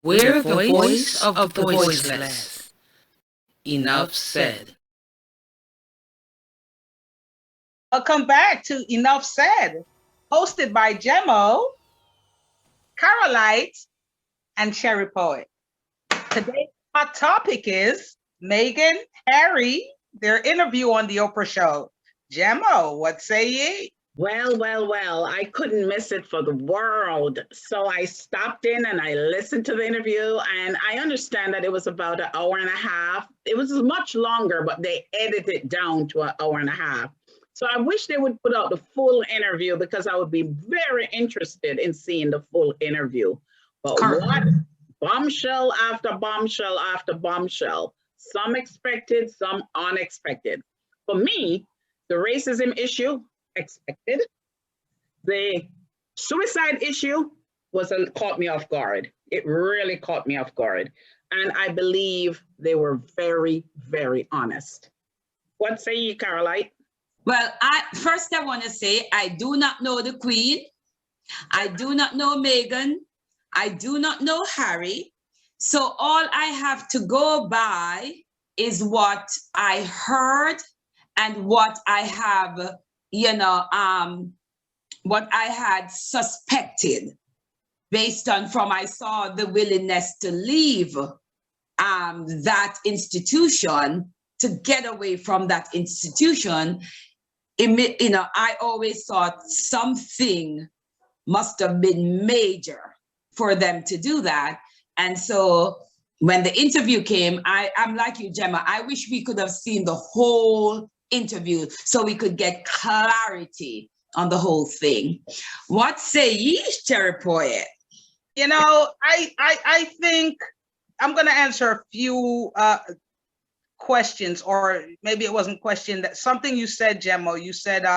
We're the voice of the voiceless. Enough said. Welcome back to Enough Said, hosted by Jemo, Carolite, and Cherry Poet. Today's hot topic is Meghan, Harry, their interview on the Oprah show. Jemo, what say ye? Well, I couldn't miss it for the world. So I stopped in and I listened to the interview, and I understand that it was about an hour and a half. It was much longer, but they edited it down to an hour and a half. So I wish they would put out the full interview, because I would be very interested in seeing the full interview. But what bombshell after bombshell after bombshell, some expected, some unexpected. For me, the racism issue, expected. The suicide issue caught me off guard. It really caught me off guard. And I believe they were very, very honest. What say you, Caroline? Well, I want to say I do not know the Queen. I do not know Meghan. I do not know Harry. So all I have to go by is what I heard and what I have, what I had suspected based on from I saw the willingness to leave that institution, to get away from that institution. I always thought something must have been major for them to do that. And so when the interview came, I'm like you, Gemma, I wish we could have seen the whole interview so we could get clarity on the whole thing. What say ye, Cherry Poet? I think I'm going to answer a few questions, or maybe it wasn't question, that something you said, Gemma. You said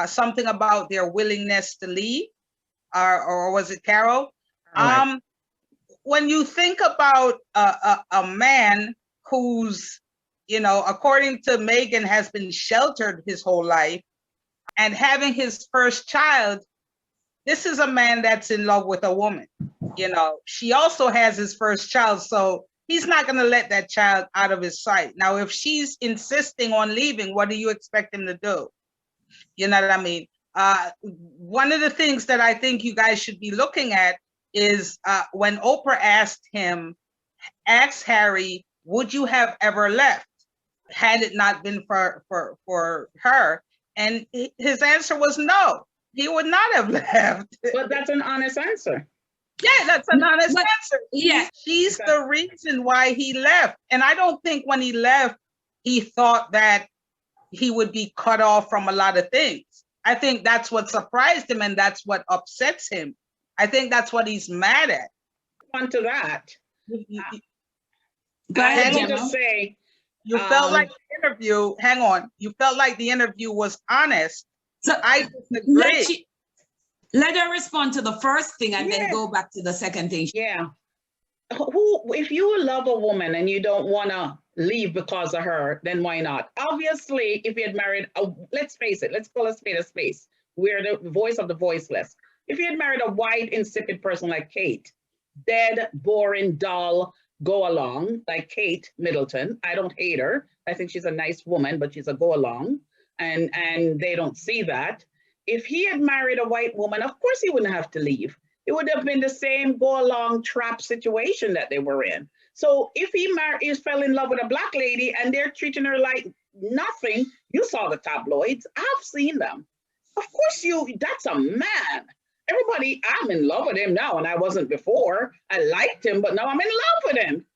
something about their willingness to leave, or was it Carol? Right. When you think about a man who's, according to Meghan, has been sheltered his whole life, and having his first child, this is a man that's in love with a woman. She also has his first child, so he's not going to let that child out of his sight. Now, if she's insisting on leaving, what do you expect him to do? You know what I mean? One of the things that I think you guys should be looking at is when Oprah asked Harry, would you have ever left had it not been for her? And his answer was no, he would not have left. But that's an honest answer. Yeah, that's an honest answer. Yeah, she's the reason why he left. And I don't think when he left, he thought that he would be cut off from a lot of things. I think that's what surprised him, and that's what upsets him. I think that's what he's mad at. On to that. I need to say, you felt like the interview, hang on, you felt like the interview was honest. So I disagree. Let her respond to the first thing and then go back to the second thing. Yeah. If you love a woman and you don't want to leave because of her, then why not? Obviously, if you had married, let's face it, let's call a spade a spade. We're the voice of the voiceless. If you had married a white, insipid person like Kate, dead, boring, dull, go along, like Kate Middleton. I don't hate her. I think she's a nice woman, but she's a go along. And they don't see that. If he had married a white woman, of course he wouldn't have to leave. It would have been the same go-along trap situation that they were in. So if he fell in love with a black lady and they're treating her like nothing, you saw the tabloids. I've seen them. Of course that's a man. Everybody, I'm in love with him now, and I wasn't before. I liked him, but now I'm in love with him.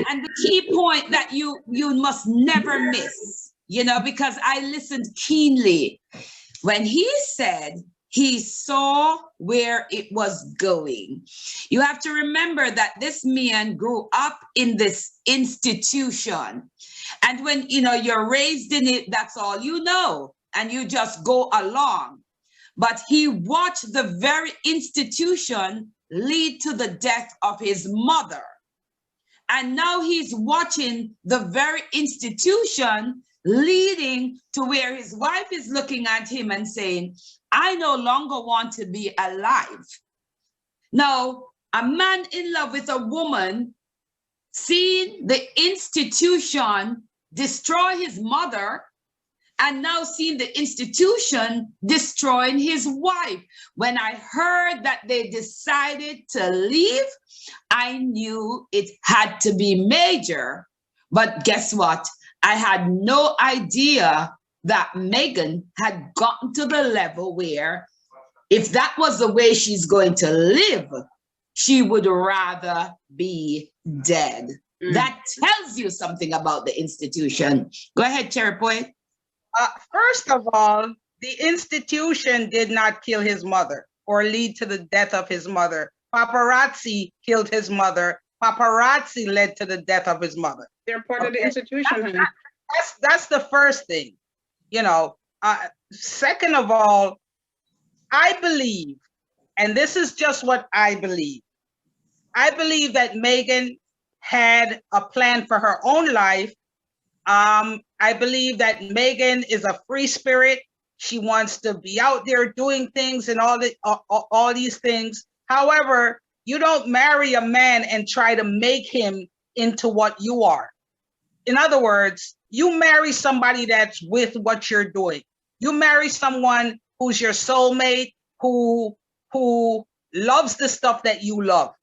And the key point that you must never miss, because I listened keenly when he said he saw where it was going. You have to remember that this man grew up in this institution. And when, you're raised in it, that's all you know, and you just go along. But he watched the very institution lead to the death of his mother. And now he's watching the very institution leading to where his wife is looking at him and saying, I no longer want to be alive. Now, a man in love with a woman, seeing the institution destroy his mother, and now seeing the institution destroying his wife. When I heard that they decided to leave, I knew it had to be major. But guess what? I had no idea that Megan had gotten to the level where if that was the way she's going to live, she would rather be dead. That tells you something about the institution. Go ahead, Cherry Point. First of all, the institution did not kill his mother or lead to the death of his mother. Paparazzi killed his mother. Paparazzi led to the death of his mother. They're part of the institution. That's the first thing. You know, second of all, I believe, and this is just what I believe that Megan had a plan for her own life. I believe that Megan is a free spirit. She wants to be out there doing things and all these things. However, you don't marry a man and try to make him into what you are. In other words, you marry somebody that's with what you're doing. You marry someone who's your soulmate, who loves the stuff that you love.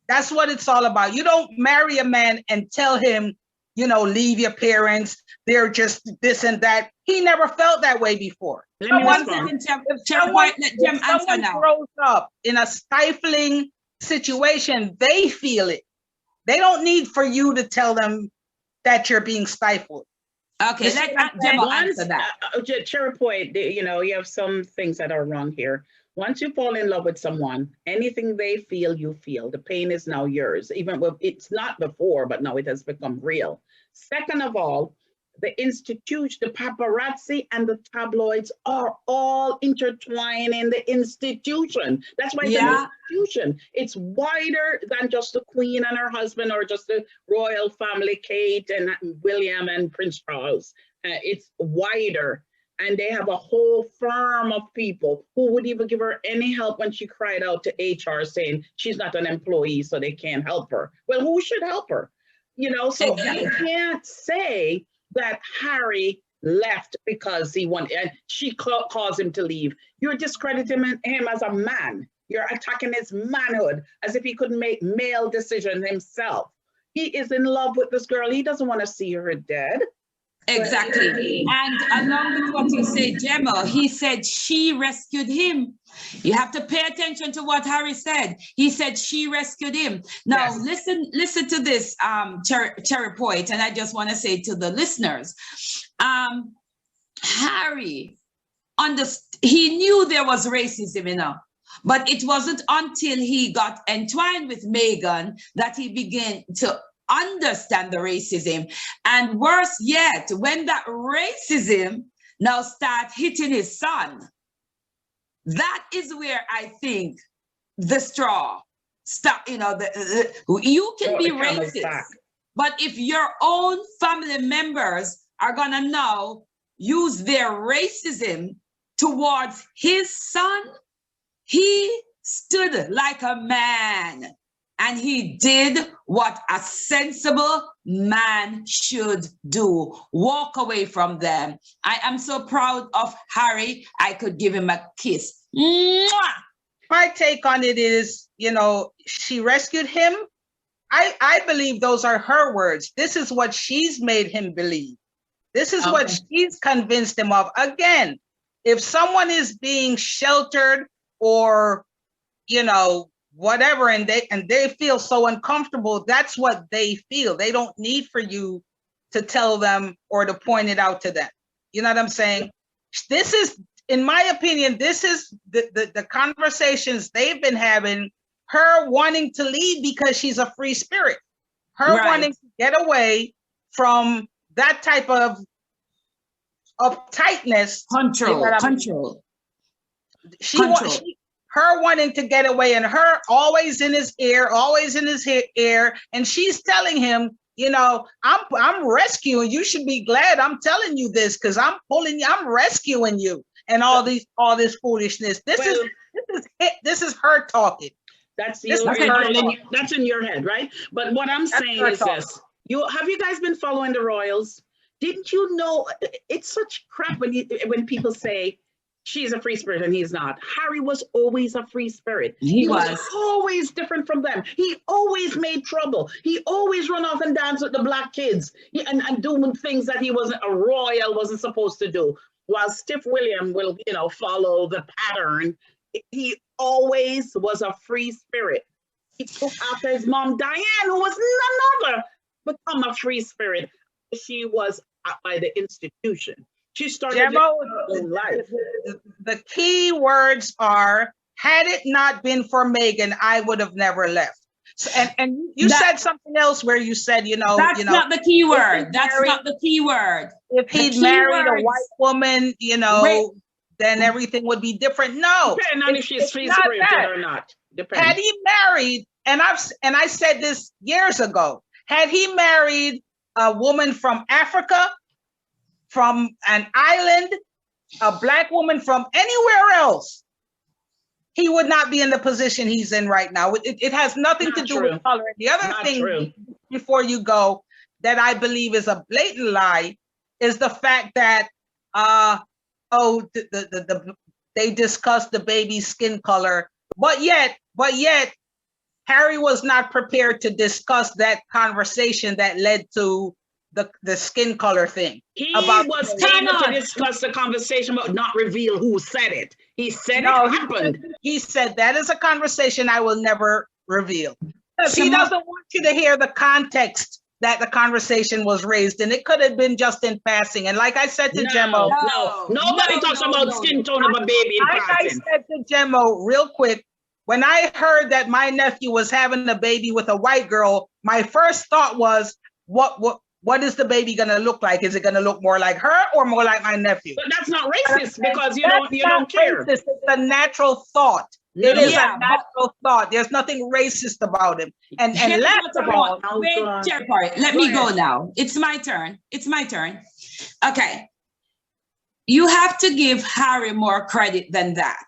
That's what it's all about. You don't marry a man and tell him, you know, leave your parents. They're just this and that. He never felt that way before. If someone grows up in a stifling situation, they feel it. They don't need for you to tell them that you're being stifled. Okay, let Gemma answer that. Cherry Point, you know, you have some things that are wrong here. Once you fall in love with someone, anything they feel, you feel. The pain is now yours. Even if it's not before, but now it has become real. Second of all, the institution, the paparazzi and the tabloids are all intertwined in the institution. That's why it's an institution. It's wider than just the Queen and her husband or just the royal family, Kate and William and Prince Charles. It's wider. And they have a whole firm of people who would even give her any help when she cried out to HR saying she's not an employee, so they can't help her. Well, who should help her? You know, so you can't say that Harry left because he wanted, and she caused him to leave. You're discrediting him as a man. You're attacking his manhood as if he couldn't make male decisions himself. He is in love with this girl. He doesn't want to see her dead. Exactly. And along with what you said, Gemma, he said she rescued him. You have to pay attention to what Harry said. He said she rescued him. Now, listen to this, Cherry Point, and I just want to say to the listeners, Harry, he knew there was racism, you know, but it wasn't until he got entwined with Meghan that he began to understand the racism. And worse yet, when that racism now start hitting his son, that is where I think the straw stop. You know, you can be racist, but if your own family members are gonna now use their racism towards his son, he stood like a man. And he did what a sensible man should do. Walk away from them. I am so proud of Harry. I could give him a kiss. Mwah! My take on it is, you know, she rescued him. I believe those are her words. This is what she's made him believe. This is what she's convinced him of. Again, if someone is being sheltered or, you know, whatever, and they feel so uncomfortable, that's what they feel. They don't need for you to tell them or to point it out to them. You know what I'm saying? This is, in my opinion, this is the conversations they've been having, her wanting to leave because she's a free spirit, her wanting to get away from that type of tightness. Control. Her wanting to get away, and her always in his ear, and she's telling him, you know, I'm rescuing you. Should be glad I'm telling you this because I'm rescuing you, and all this foolishness. This is her talking. That's This your, is her talk. that's in your head, right? But what I'm saying her is talk. this. Have you guys been following the royals? Didn't you know it's such crap when people say she's a free spirit and he's not. Harry was always a free spirit. He was. Always different from them. He always made trouble. He always run off and dance with the black kids and doing things that he wasn't a royal wasn't supposed to do. While Stiff William will, follow the pattern, he always was a free spirit. He took after his mom, Diane, who was none other, become a free spirit. She was by the institution. She started her own life. The key words are, had it not been for Meghan, I would have never left. So, and you said something else where you said, that's not the key word. That's not the key word. If he'd married a white woman, then everything would be different. No, depending on if she's free spirited or not. Depending. Had he married, and I said this years ago, had he married a woman from Africa, from an island, a black woman from anywhere else, he would not be in the position he's in right now. It has nothing to do with color. And the other thing, before you go, that I believe is a blatant lie, is the fact that they discussed the baby's skin color, but yet Harry was not prepared to discuss that conversation that led to the skin color thing. He was able to discuss the conversation, but not reveal who said it. He said it happened. He said that is a conversation I will never reveal. He doesn't want you to hear the context that the conversation was raised in. It could have been just in passing. And like I said to Gemmo, nobody talks about skin tone of a baby in passing. Like I said to Gemmo, real quick, when I heard that my nephew was having a baby with a white girl, my first thought was, what is the baby gonna look like? Is it gonna look more like her or more like my nephew? But that's not racist because you don't care. Racist. It's a natural thought. It is a natural thought. There's nothing racist about him. And last of all, let me go now. It's my turn. Okay. You have to give Harry more credit than that.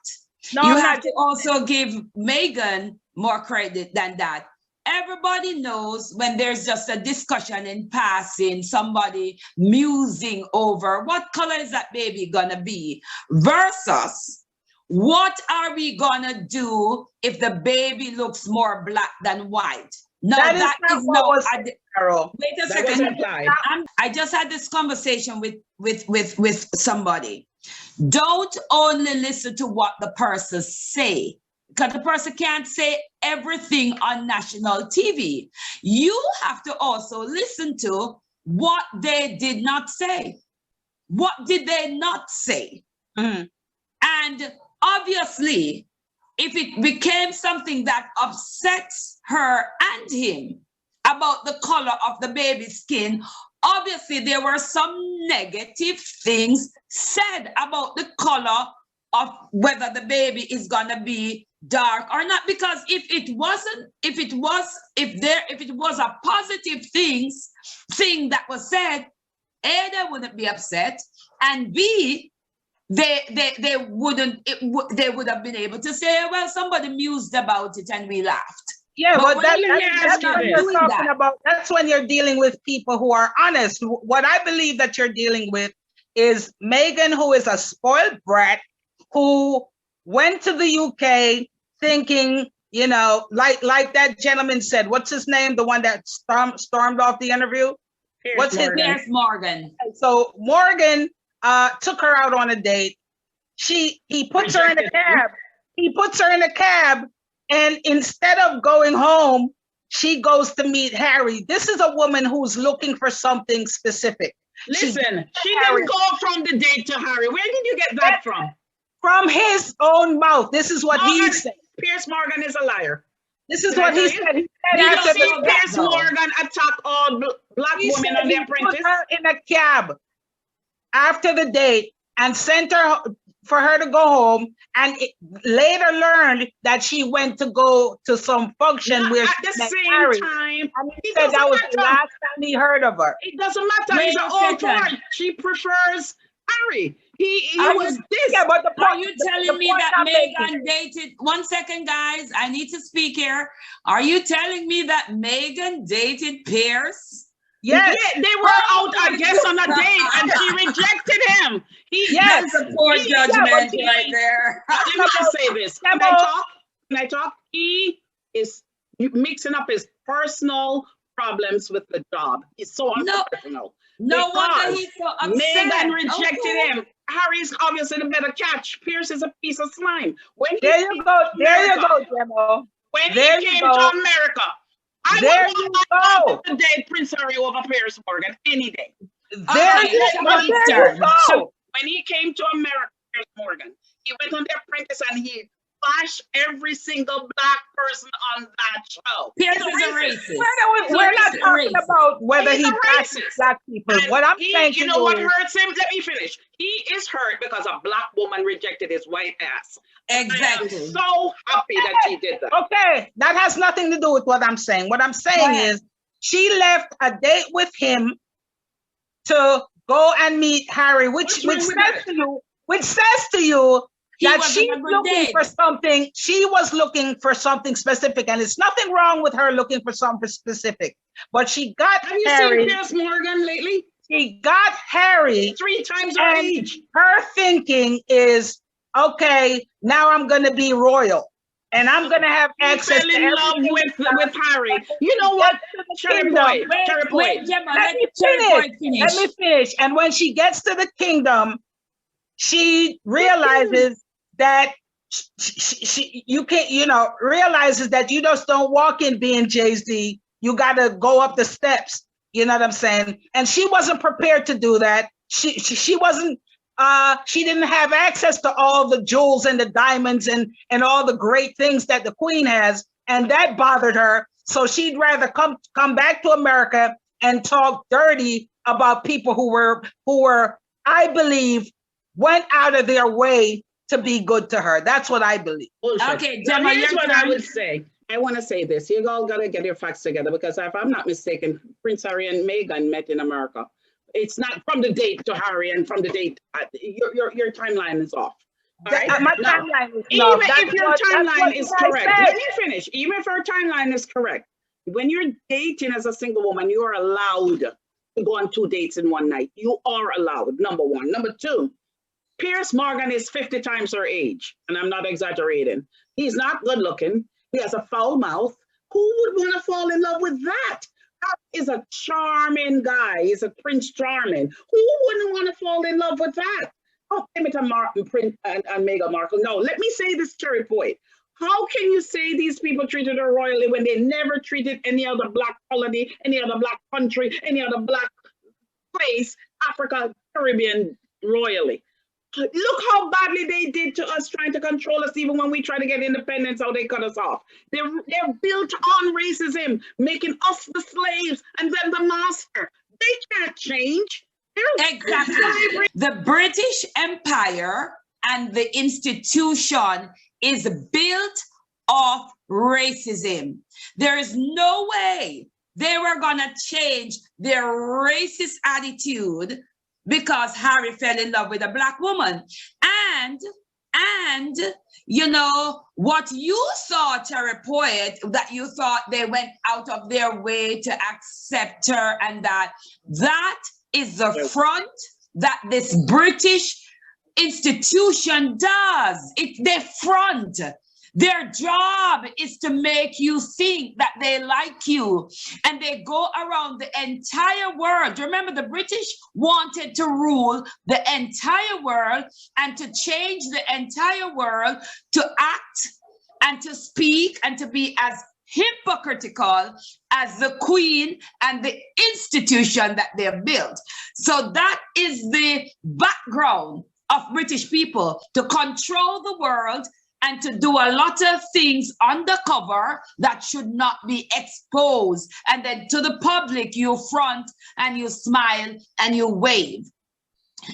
You have to also give Meghan more credit than that. Everybody knows when there's just a discussion in passing, somebody musing over what color is that baby gonna be versus what are we gonna do if the baby looks more black than white? No, wait a second. I just had this conversation with somebody. Don't only listen to what the person say, because the person can't say everything on national TV. You have to also listen to what they did not say. What did they not say? Mm-hmm. And obviously, if it became something that upsets her and him about the color of the baby's skin, obviously there were some negative things said about the color of whether the baby is gonna be dark or not. Because if it was a positive thing that was said, A, they wouldn't be upset, and B, they would have been able to say, well, somebody mused about it and we laughed. Yeah, but that's what you're talking about. That's when you're dealing with people who are honest. What I believe that you're dealing with is Meghan, who is a spoiled brat, who went to the UK thinking, like that gentleman said, what's his name? The one that stormed off the interview? Piers Morgan. So Morgan took her out on a date. He puts her in a cab. He puts her in a cab, and instead of going home, she goes to meet Harry. This is a woman who's looking for something specific. Listen, she didn't go from the date to Harry. Where did you get that from? From his own mouth. This is what he said. Piers Morgan is a liar. This is what he said. He said Did you see Piers Morgan attack all black women on The Apprentice? He put her in a cab after the date and sent her for her to go home, and later learned that she went to go to some function where at the same time. And he said that was the last time he heard of her. It doesn't matter. It's an old point. She prefers Harry. He was this. Yeah, but the point, Are you telling me that Meghan dated? 1 second, guys. I need to speak here. Are you telling me that Meghan dated Pierce? Yes, they were out, I guess, on a date, and she rejected him. That's a poor judgment right there. Let me just say this. Can I talk? He is mixing up his personal problems with the job. He's so unprofessional. No wonder he's so upset. Meghan rejected him. Harry's obviously the better catch. Pierce is a piece of slime. There you go, Gemma. When he came to America, I would to date Prince Harry over Pierce Morgan any day. There you go. When he came to America, Pierce Morgan, he went on The Apprentice and he bashed every single black person on that show. Pierce is a racist. We're not talking about whether he bashes black people. And what I'm saying, you know what hurts him? Let me finish. He is hurt because a black woman rejected his white ass. Exactly. I am so happy that she did that. Okay, that has nothing to do with what I'm saying. What I'm saying is she left a date with him to go and meet Harry, which says to you that she's looking for something. She was looking for something specific, and it's nothing wrong with her looking for something specific. But she got Harry. Have you seen Pierce Morgan lately? She got Harry 3 times her age. Her thinking is, okay, now I'm going to be royal, and I'm going to have access to everything with Harry. You know what? Cherry boy. Gemma, let me finish. And when she gets to the kingdom, she realizes that you can't, realizes that you just don't walk in being Jay-Z. You got to go up the steps. You know what I'm saying? And she wasn't prepared to do that. She wasn't. She didn't have access to all the jewels and the diamonds and all the great things that the queen has, and that bothered her. So she'd rather come back to America and talk dirty about people who were, I believe, went out of their way to be good to her. That's what I believe. Bullshit. Okay, Gemma, here's what I would say. I want to say this. You all got to get your facts together, because if I'm not mistaken, Prince Harry and Meghan met in America. It's not from the date to Harry and from the date. Your timeline is off. Right? My timeline is even if your timeline is correct, let me finish. Even if your timeline is correct, when you're dating as a single woman, you are allowed to go on 2 dates in one night. You are allowed, number one. Number two, Pierce Morgan is 50 times her age, and I'm not exaggerating. He's not good looking. He has a foul mouth. Who would want to fall in love with that? That is a charming guy. He's a Prince Charming. Who wouldn't want to fall in love with that? Oh, give it to Prince and Meghan Markle. No, let me say this cherry point. How can you say these people treated her royally when they never treated any other black colony, any other black country, any other black place, Africa, Caribbean, royally? Look how badly they did to us, trying to control us. Even when we try to get independence, how they cut us off. They're built on racism, making us the slaves and then the master. They can't change. Exactly. The British Empire and the institution is built off racism. There is no way they were gonna change their racist attitude because Harry fell in love with a black woman. And what you saw, Cherry Poet, that you thought they went out of their way to accept her, and that is the front that this British institution does. They front. Their job is to make you think that they like you, and they go around the entire world. Remember, the British wanted to rule the entire world and to change the entire world to act and to speak and to be as hypocritical as the Queen and the institution that they've built. So that is the background of British people, to control the world and to do a lot of things undercover that should not be exposed. And then to the public, you front and you smile and you wave.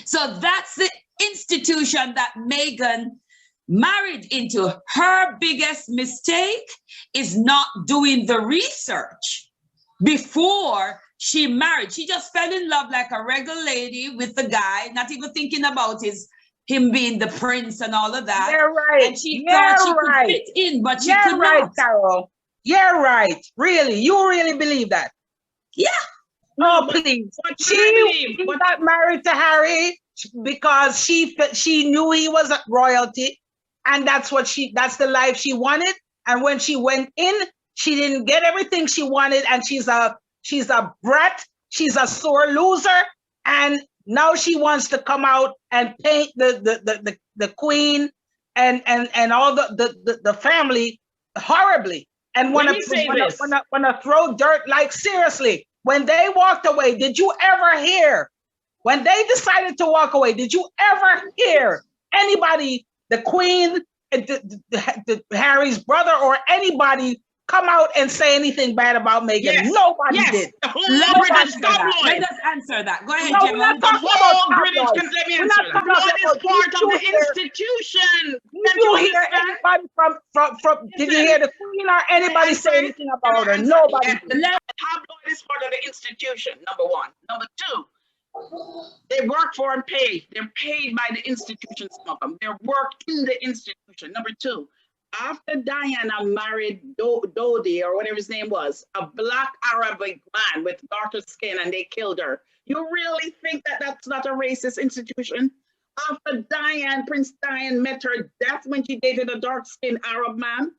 So that's the institution that Meghan married into. Her biggest mistake is not doing the research before she married. She just fell in love like a regular lady with the guy, not even thinking about him being the prince and all of that. You're right. And she thought she could fit in, but she could right, not. Carol. You're right. Really, you really believe that? Yeah. No, please. She got married to Harry because she knew he was royalty, and that's the life she wanted. And when she went in, she didn't get everything she wanted, and she's a brat. She's a sore loser, and now she wants to come out and paint the queen and all the family horribly, and want to throw dirt. Like, seriously, when they walked away, did you ever hear? When they decided to walk away, did you ever hear anybody, the queen, the Harry's brother, or anybody come out and say anything bad about Meghan? Yes. Nobody yes. did. The whole Let British us tabloid. answer that. Go ahead, No, we're Gemma. not The talking whole about British, tabloids. let me We're answer not that. talking about Tabloid is part of the institution. Did you hear anybody from did you hear the queen or anybody say anything about her? Nobody. Yes, the tabloid is part of the institution, number one. Number two, they work for and pay. They're paid by the institution, some of them. They work in the institution. Number two, after Diana married Dodi, or whatever his name was, a black Arabic man with darker skin, and they killed her. You really think that that's not a racist institution? After Prince Diane met her, that's when she dated a dark-skinned Arab man?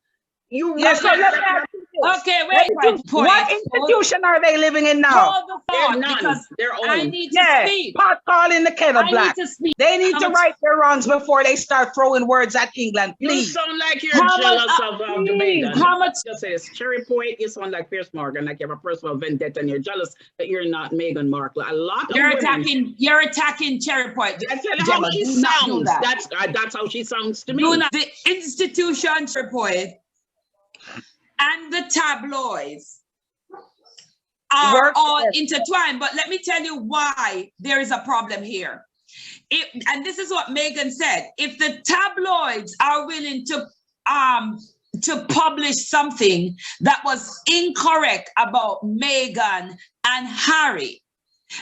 You Yes, so let me ask you this. Okay, wait. What institution are they living in now? Hold the thought, because their own. I need to speak. Pot calling the kettle black. I need to speak. They need to right their wrongs before they start throwing words at England, please. You sound like you're jealous of Jamaica. How much? Just say this, Cherry Point, you sound like Pierce Morgan, like you have a personal vendetta, and you're jealous that you're not Meghan Markle. A lot of women, you're attacking Cherry Point. That's how she sounds. That's how she sounds to me. The institution, Cherry Point, and the tabloids are all intertwined. But let me tell you why there is a problem here. And this is what Meghan said. If the tabloids are willing to publish something that was incorrect about Meghan and Harry,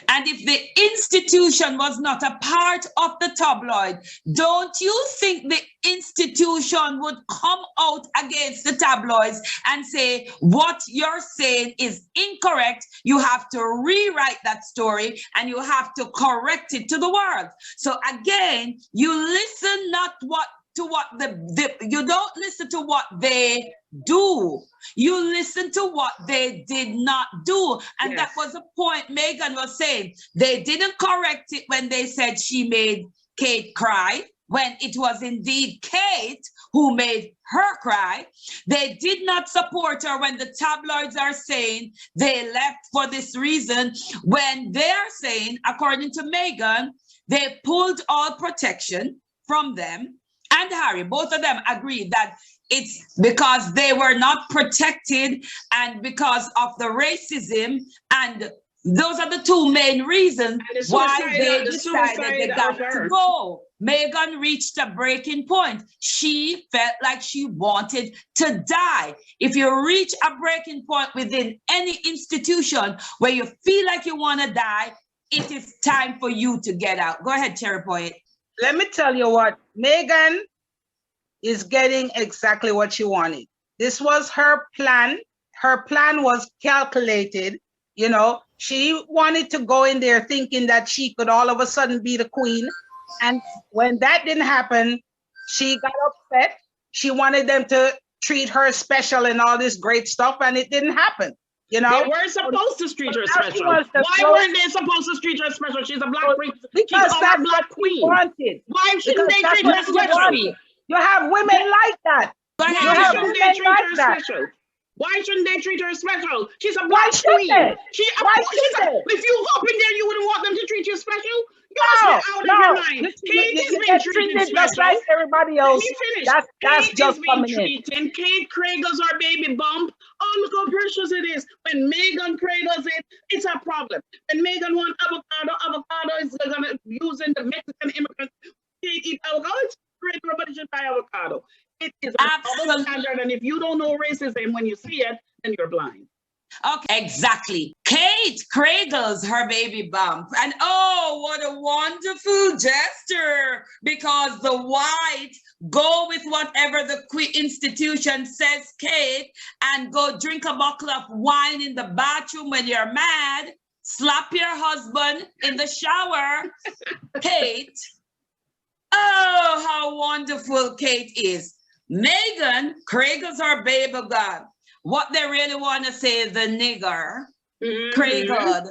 and if the institution was not a part of the tabloid, don't you think the institution would come out against the tabloids and say, what you're saying is incorrect, you have to rewrite that story and you have to correct it to the world? So again, you listen you don't listen to what they do. You listen to what they did not do. And that was the point Meghan was saying. They didn't correct it when they said she made Kate cry, when it was indeed Kate who made her cry. They did not support her when the tabloids are saying they left for this reason, when they are saying, according to Meghan, they pulled all protection from them. And Harry, both of them agreed that it's because they were not protected and because of the racism, and those are the two main reasons why they decided they got to go. Meghan reached a breaking point. She felt like she wanted to die. If you reach a breaking point within any institution where you feel like you want to die, it is time for you to get out. Go ahead, Cherry Point. Let me tell you what, Meghan is getting exactly what she wanted. This was her plan. Her plan was calculated. You know, she wanted to go in there thinking that she could all of a sudden be the queen. And when that didn't happen, she got upset. She wanted them to treat her special and all this great stuff, and it didn't happen. You know, they weren't supposed to treat her special. Why weren't they supposed to treat her special? She's a black queen. Because that's black queen wanted. Why shouldn't they treat her special? You have women like that. Why shouldn't they treat her special? Why shouldn't they treat her special? She's a black queen. If you go up in there, you wouldn't want them to treat you special. You're out of your mind. Kate is being treated just like everybody else. That's just coming in. Kate cradles our baby bump. Oh, look how precious it is. When Meghan cradles it, it's a problem. When Meghan wants avocado is gonna using the Mexican immigrants. Kate eat avocado. It's great, everybody should buy avocado. It is a double standard, and if you don't know racism when you see it, then you're blind. Okay, exactly. Kate cradles her baby bump. And oh, what a wonderful gesture, because the white go with whatever the institution says, Kate, and go drink a bottle of wine in the bathroom when you're mad. Slap your husband in the shower. Kate. Oh, how wonderful Kate is. Megan cradles her baby bump. What they really want to say is the nigger cradled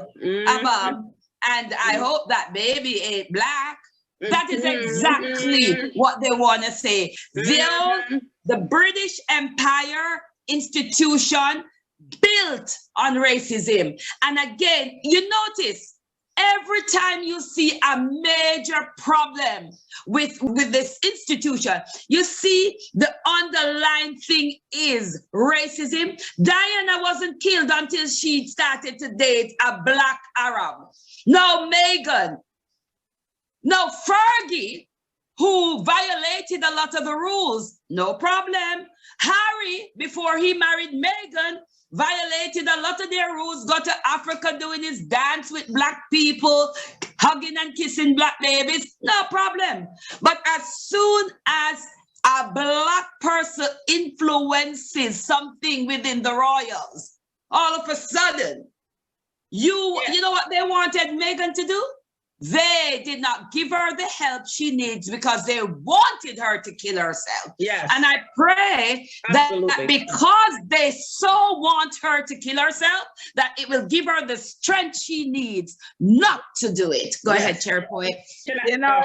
above. And I hope that baby ain't black. That is exactly what they want to say. The British Empire institution built on racism. And again, you notice, every time you see a major problem with this institution, you see the underlying thing is racism. Diana wasn't killed until she started to date a black Arab. No, Meghan. No, Fergie, who violated a lot of the rules, no problem. Harry, before he married Meghan, violated a lot of their rules, go to Africa doing his dance with black people, hugging and kissing black babies, no problem. But as soon as a black person influences something within the royals, all of a sudden, you know what they wanted Meghan to do? They did not give her the help she needs because they wanted her to kill herself. Yes. And I pray that because they so want her to kill herself, that it will give her the strength she needs not to do it. Go ahead, Chairpoint. You know,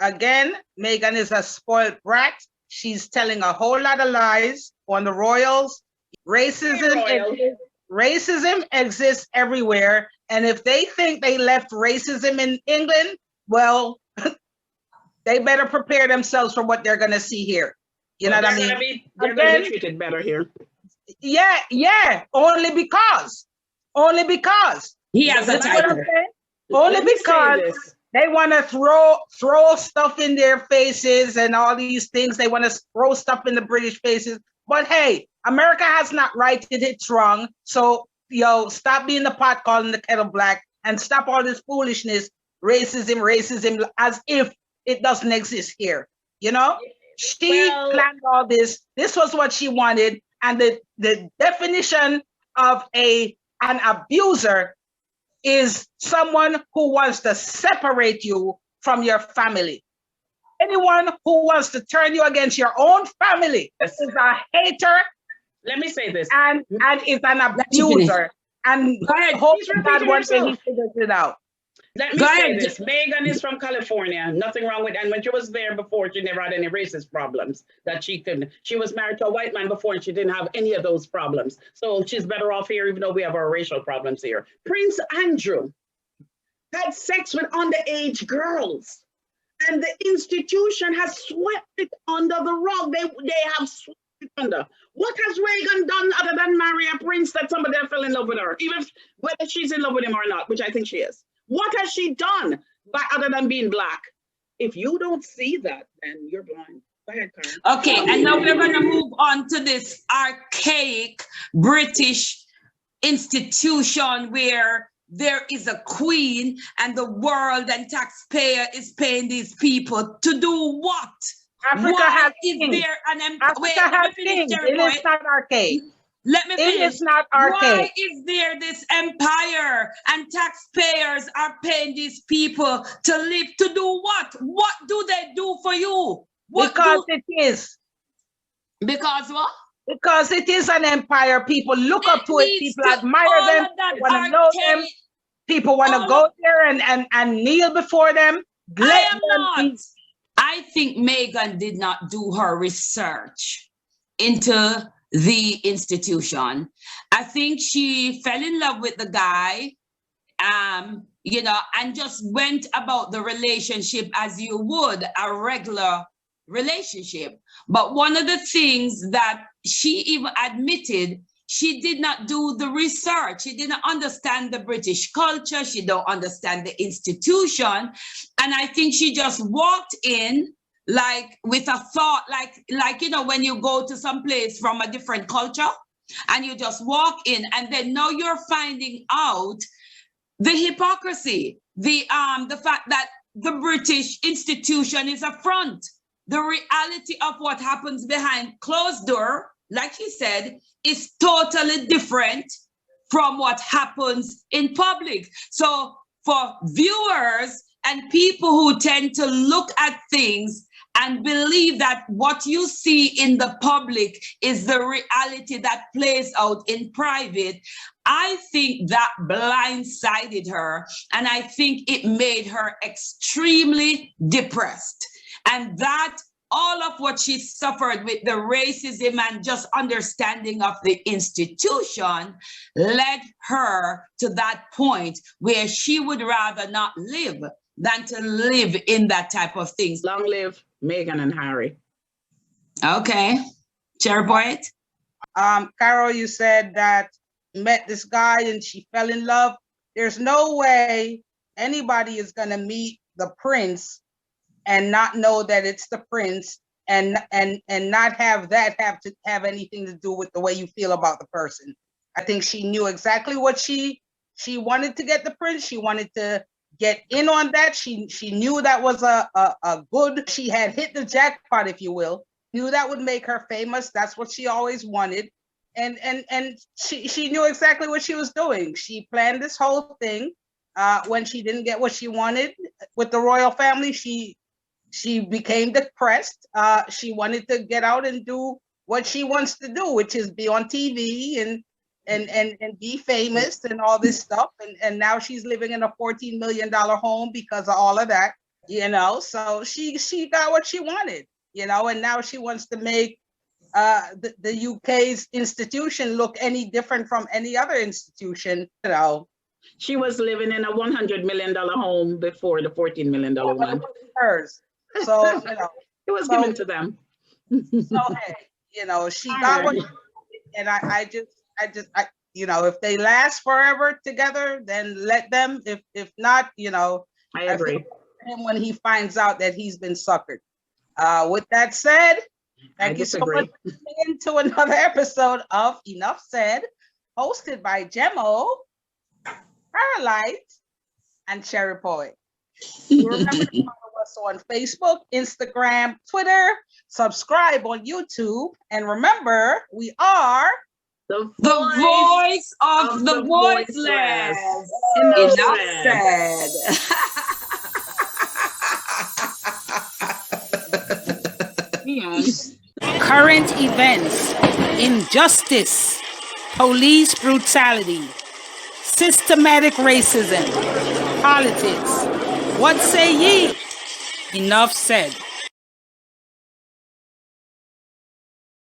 again, Meghan is a spoiled brat. She's telling a whole lot of lies on the royals. Racism exists everywhere. And if they think they left racism in England, well, they better prepare themselves for what they're going to see here. You know what I mean? They're going to be treated better here. Yeah. Only because. He has a title. Only because they want to throw stuff in their faces and all these things. They want to throw stuff in the British faces. But hey, America has not righted its wrong. So, stop being the pot calling the kettle black and stop all this foolishness, racism, as if it doesn't exist here. You know, she planned all this. This was what she wanted. And the definition of an abuser is someone who wants to separate you from your family. Anyone who wants to turn you against your own family is a hater. Let me say this. And is an abuser. And hope that one day he figures it out. Let me say this. Meghan is from California. Nothing wrong with, and when she was there before, she never had any racist problems that she could. She was married to a white man before and she didn't have any of those problems. So she's better off here, even though we have our racial problems here. Prince Andrew had sex with underage girls. And the institution has swept it under the rug. They have swept it under. What has Reagan done other than marry a prince that somebody fell in love with her? Even whether she's in love with him or not, which I think she is. What has she done other than being black? If you don't see that, then you're blind. Go ahead, Karen. Okay, and now we're going to move on to this archaic British institution where there is a queen and the world and taxpayer is paying these people to do what? Africa has kings. There an Africa has kings. It is not archaic. Let me finish. It is not archaic. Why is there this empire and taxpayers are paying these people to live to do what? What do they do for you? It is. Because what? Because it is an empire. People look up to it. People admire them. They want to know them. People want to go there and kneel before them. I think Meghan did not do her research into the institution. I think she fell in love with the guy, and just went about the relationship as you would a regular relationship. But one of the things that she even admitted, she did not do the research. She didn't understand the British culture. She don't understand the institution. And I think she just walked in like with a thought, like when you go to some place from a different culture and you just walk in, and then now you're finding out the hypocrisy, the fact that the British institution is a front. The reality of what happens behind closed door, like he said, is totally different from what happens in public. So for viewers and people who tend to look at things and believe that what you see in the public is the reality that plays out in private, I think that blindsided her, and I think it made her extremely depressed. And that all of what she suffered with the racism and just understanding of the institution led her to that point where she would rather not live than to live in that type of things. Long live Meghan and Harry. Okay. Chair Boyd? Carol, you said that you met this guy and she fell in love. There's no way anybody is going to meet the prince and not know that it's the prince, and not have that have anything to do with the way you feel about the person. I think she knew exactly what she wanted to get the prince. She wanted to get in on that. She knew that was a good, she had hit the jackpot, if you will. Knew that would make her famous. That's what she always wanted. And she knew exactly what she was doing. She planned this whole thing. When she didn't get what she wanted with the royal family, she became depressed. She wanted to get out and do what she wants to do, which is be on TV and be famous and all this stuff. And now she's living in a $14 million home because of all of that, you know. So she got what she wanted, you know, and now she wants to make the UK's institution look any different from any other institution, you know. She was living in a $100 million home before the $14 million one. Hers. So, you know, it was given to them. So hey, you know, she got what she wanted, and I just, you know, if they last forever together, then let them. If not, you know, I agree. feel for him when he finds out that he's been suckered. With that said, thank you so much for tuning to another episode of Enough Said, hosted by Jemo, Starlight, and Cherry Poet. Remember to follow us on Facebook, Instagram, Twitter, subscribe on YouTube, and remember, we are the voice of the voiceless. Enough said. Current events, injustice, police brutality, systematic racism, politics. What say ye? Enough said.